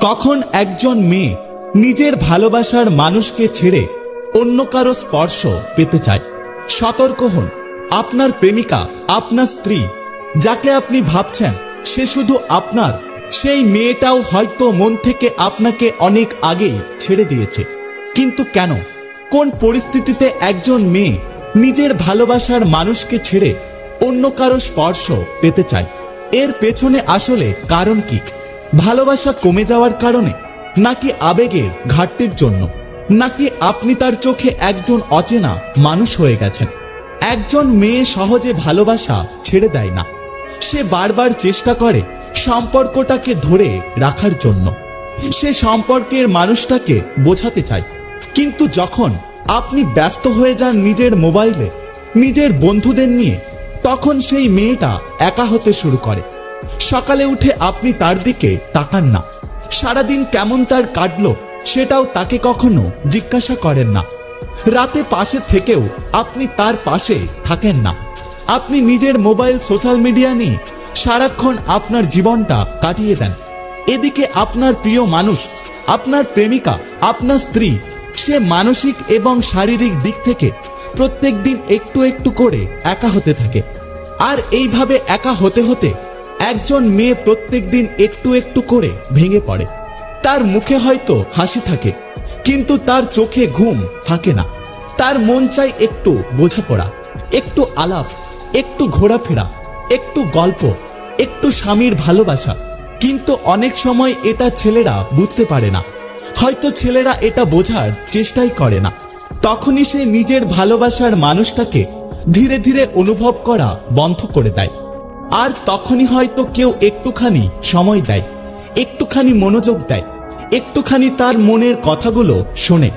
কখন একজন মেয়ে নিজের ভালোবাসার মানুষকে ছেড়ে অন্য কারো স্পর্শ পেতে চায়? সতর্ক হন। আপনার প্রেমিকা, আপনার স্ত্রী, যাকে আপনি ভাবছেন সে শুধু আপনার, সেই মেয়েটাও হয়তো মন থেকে আপনাকে অনেক আগেই ছেড়ে দিয়েছে। কিন্তু কেন, কোন পরিস্থিতিতে একজন মেয়ে নিজের ভালোবাসার মানুষকে ছেড়ে অন্য কারো স্পর্শ পেতে চায়? এর পেছনে আসলে কারণ কি? ভালোবাসা কমে যাওয়ার কারণে, নাকি আবেগের ঘাটতির জন্য, নাকি আপনি তার চোখে একজন অচেনা মানুষ হয়ে গেছেন? একজন মেয়ে সহজে ভালোবাসা ছেড়ে দেয় না। সে বারবার চেষ্টা করে সম্পর্কটাকে ধরে রাখার জন্য। সে সম্পর্কের মানুষটাকে বোঝাতে চায়। কিন্তু যখন আপনি ব্যস্ত হয়ে যান নিজের মোবাইলে, নিজের বন্ধুদের নিয়ে, তখন সেই মেয়েটা একা হতে শুরু করে। সকালে উঠে আপনি তার দিকে তাকান না। সারাদিন কেমন তার কাটলো সেটাও তাকে কখনো জিজ্ঞাসা করেন না। রাতে পাশে থেকেও আপনি তার পাশে থাকেন না। আপনি নিজের মোবাইল, সোশ্যাল মিডিয়া নিয়ে সারাক্ষণ আপনার জীবনটা কাটিয়ে দেন। এদিকে আপনার প্রিয় মানুষ, আপনার প্রেমিকা, আপনার স্ত্রী, সে মানসিক এবং শারীরিক দিক থেকে প্রত্যেক দিন একটু একটু করে একা হতে থাকে। আর এইভাবে একা হতে হতে একজন মেয়ে প্রত্যেক দিন একটু একটু করে ভেঙে পড়ে। তার মুখে হয়তো হাসি থাকে, কিন্তু তার চোখে ঘুম থাকে না। তার মন চাই একটু বোঝাপড়া, একটু আলাপ, একটু ঘোরাফেরা, একটু গল্প, একটু স্বামীর ভালোবাসা। কিন্তু অনেক সময় এটা ছেলেরা বুঝতে পারে না। হয়তো ছেলেরা এটা বোঝার চেষ্টাই করে না। তখনই সে নিজের ভালোবাসার মানুষটাকে ধীরে ধীরে অনুভব করা বন্ধ করে দেয়। আর তখনই হয়তো কেউ একটুখানি সময় দেয়, একটুখানি মনোযোগ দেয়, একটুখানি তার মনের কথাগুলো শোনে,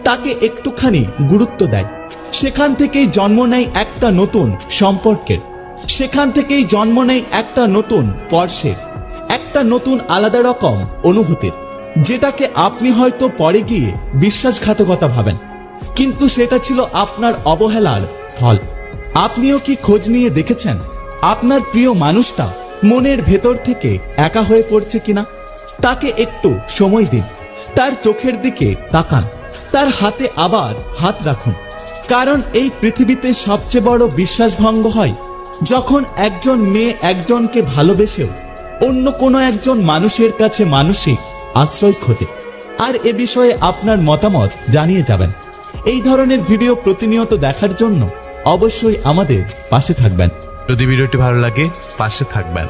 তাকে একটুখানি গুরুত্ব দেয়। সেখান থেকেই জন্ম নেয় একটা নতুন সম্পর্কের। সেখান থেকেই জন্ম নেয় একটা নতুন স্পর্শের, একটা নতুন আলাদা রকম অনুভূতির, যেটাকে আপনি হয়তো পরে গিয়ে বিশ্বাসঘাতকতা ভাবেন, কিন্তু সেটা ছিল আপনার অবহেলার ফল। আপনিও কি খোঁজ নিয়ে দেখেছেন আপনার প্রিয় মানুষটা মনের ভেতর থেকে একা হয়ে পড়ছে কিনা? তাকে একটু সময় দিন, তার চোখের দিকে তাকান, তার হাতে আবার হাত রাখুন। কারণ এই পৃথিবীতে সবচেয়ে বড় বিশ্বাসভঙ্গ হয় যখন একজন মেয়ে একজনকে ভালোবেসেও অন্য কোনো একজন মানুষের কাছে মানসিক আশ্রয় খোঁজে। আর এ বিষয়ে আপনার মতামত জানিয়ে যাবেন। এই ধরনের ভিডিও প্রতিনিয়ত দেখার জন্য অবশ্যই আমাদের পাশে থাকবেন। যদি ভিডিওটি ভালো লাগে পাশে থাকবেন,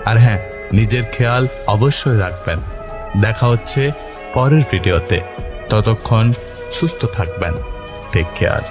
আর হ্যাঁ, নিজের খেয়াল অবশ্যই রাখবেন। দেখা হচ্ছে পরের ভিডিওতে। ততক্ষণ সুস্থ থাকবেন। Take care.